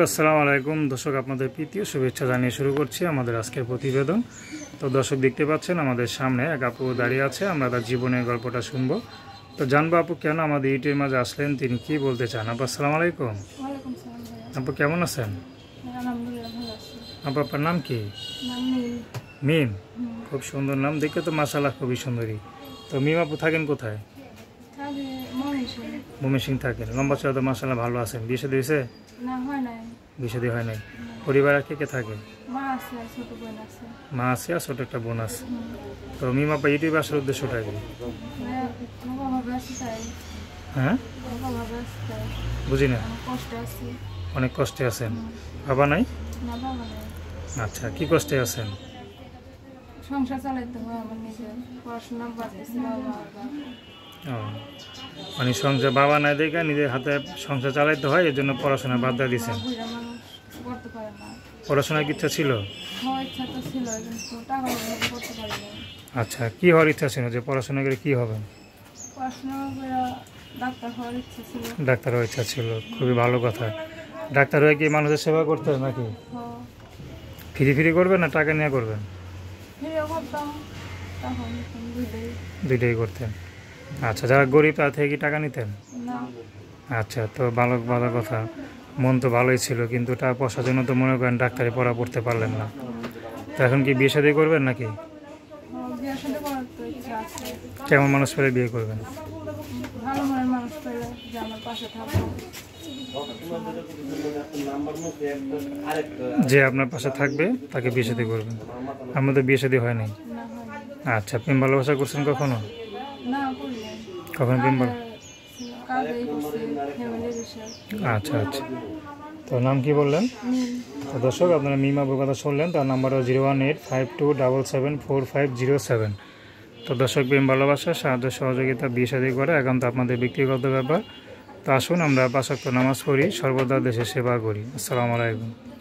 আসসালামু আলাইকুম দর্শক, আপনাদের প্রীতীয় শুভেচ্ছা জানিয়ে শুরু করছি আমাদের আজকের প্রতিবেদন। তো দর্শক, দেখতে পাচ্ছেন আমাদের সামনে এক আপু দাঁড়িয়ে আছে। আমরা তার জীবনের গল্পটা শুনবো। তো জানবো আপু কেন আমাদের ইউটিউবের মাঝে আসলেন, তিনি কি বলতে চান। আপু আসসালামু আলাইকুম। ওয়ালাইকুম সালাম ভাইয়া। আপু কেমন আছেন? আলহামদুলিল্লাহ ভালো আছি। আপু আপনার নাম কি? নাম নীল। মিম, খুব সুন্দর নাম, দেখে তো মাশাআল্লাহ খুবই সুন্দরী। তো মিম আপু থাকেন কোথায়? তাহলে ময়মনসিংহ। ময়মনসিংহ থাকেন। লম্বা চড়া তো মাশাআল্লাহ ভালো আছেন। বিয়ে শাদী হয়েছে? না হয় নাই। বিয়ে শাদী হয় নাই। পরিবার আর কে থাকে? মা আছে আর ছোট বোন আছে। মা আছে আর ছোট একটা বোন আছে। তো মিম আপা ইউটিউবে আসার উদ্দেশ্যটা কি? ভাবে আছি তাই। হ্যাঁ, ভাবে আছি তাই। বুঝি না। কষ্টে আছি। অনেক কষ্টে আছেন। বাবা নাই? না বাবা নাই। আচ্ছা, কি কষ্টে আছেন? সংসার চালাইতে হয় আমার নিজের। পড়াশোনা বাঁচতেছি বাবা। ও, মানে সংসার বাবা নাই দেখে নিজের হাতে সংসার চালাইতে হয়, এর জন্য পড়াশোনা বাদ দিয়ে দিয়েছেন। বুড়া মানুষ কিছু করতে পারে না। পড়াশোনার কি ইচ্ছা ছিল? হওয়ার ইচ্ছা তো ছিল কিন্তু টাকা অভাবে করতে পারি না। আচ্ছা, কি হওয়ার ইচ্ছা ছিল? যে পড়াশোনা করে কি হবেন? পড়াশোনা করে ডাক্তার হওয়ার ইচ্ছা ছিল। ডাক্তার হওয়ার ইচ্ছা ছিল, খুবই ভালো কথা। ডাক্তার হয়ে কি মানুষের সেবা করতে হয় নাকি? ফ্রি ফ্রি করবেন না টাকা নিয়ে করবেন? ফিরেও করতাম তখন দুইটাই। দুইটাই করতেন। আচ্ছা, যারা গরিব তার থেকে কি টাকা নিতেন? না। আচ্ছা, তো ভালো ভালো কথা। মন তো ভালোই ছিল, কিন্তু টাকা পয়সার জন্য তো মনে করেন ডাক্তারি পড়া পড়তে পারলেন না। তো এখন কি বিয়ে শাদী করবেন নাকি? বিয়ের সাথে করার তো ইচ্ছা আছে। কেমন মানুষ পেলে বিয়ে করবেন? ভালো মনের মানুষ পেলে যে আমার পাশে থাকবো। যে আপনার পাশে থাকবে তাকে বিয়ে শাদী করবেন। আমাদের বিয়ে শাদী হয় নাই। না হয় আচ্ছা, প্রেম ভালোবাসা করছেন কখনো? না করি নাই। কখনো প্রেম ভালো? কাজেই করছি ফ্যামিলির বিষয়। আচ্ছা আচ্ছা, তো নাম কি বললেন? নীল। তো দর্শক, আপনারা মিম আপুর কথা শুনলেন। তার নাম্বারও 01852774707। তো দর্শক, প্রেম ভালোবাসা সাহায্য সহযোগিতা বিয়ে শাদী করে একান্ত আপনাদের ব্যক্তিগত ব্যাপার। তো আসুন আমরা 5 ওয়াক্ত নামাজ পড়ি, সর্বদা দেশের সেবা করি। আসসালামু আলাইকুম।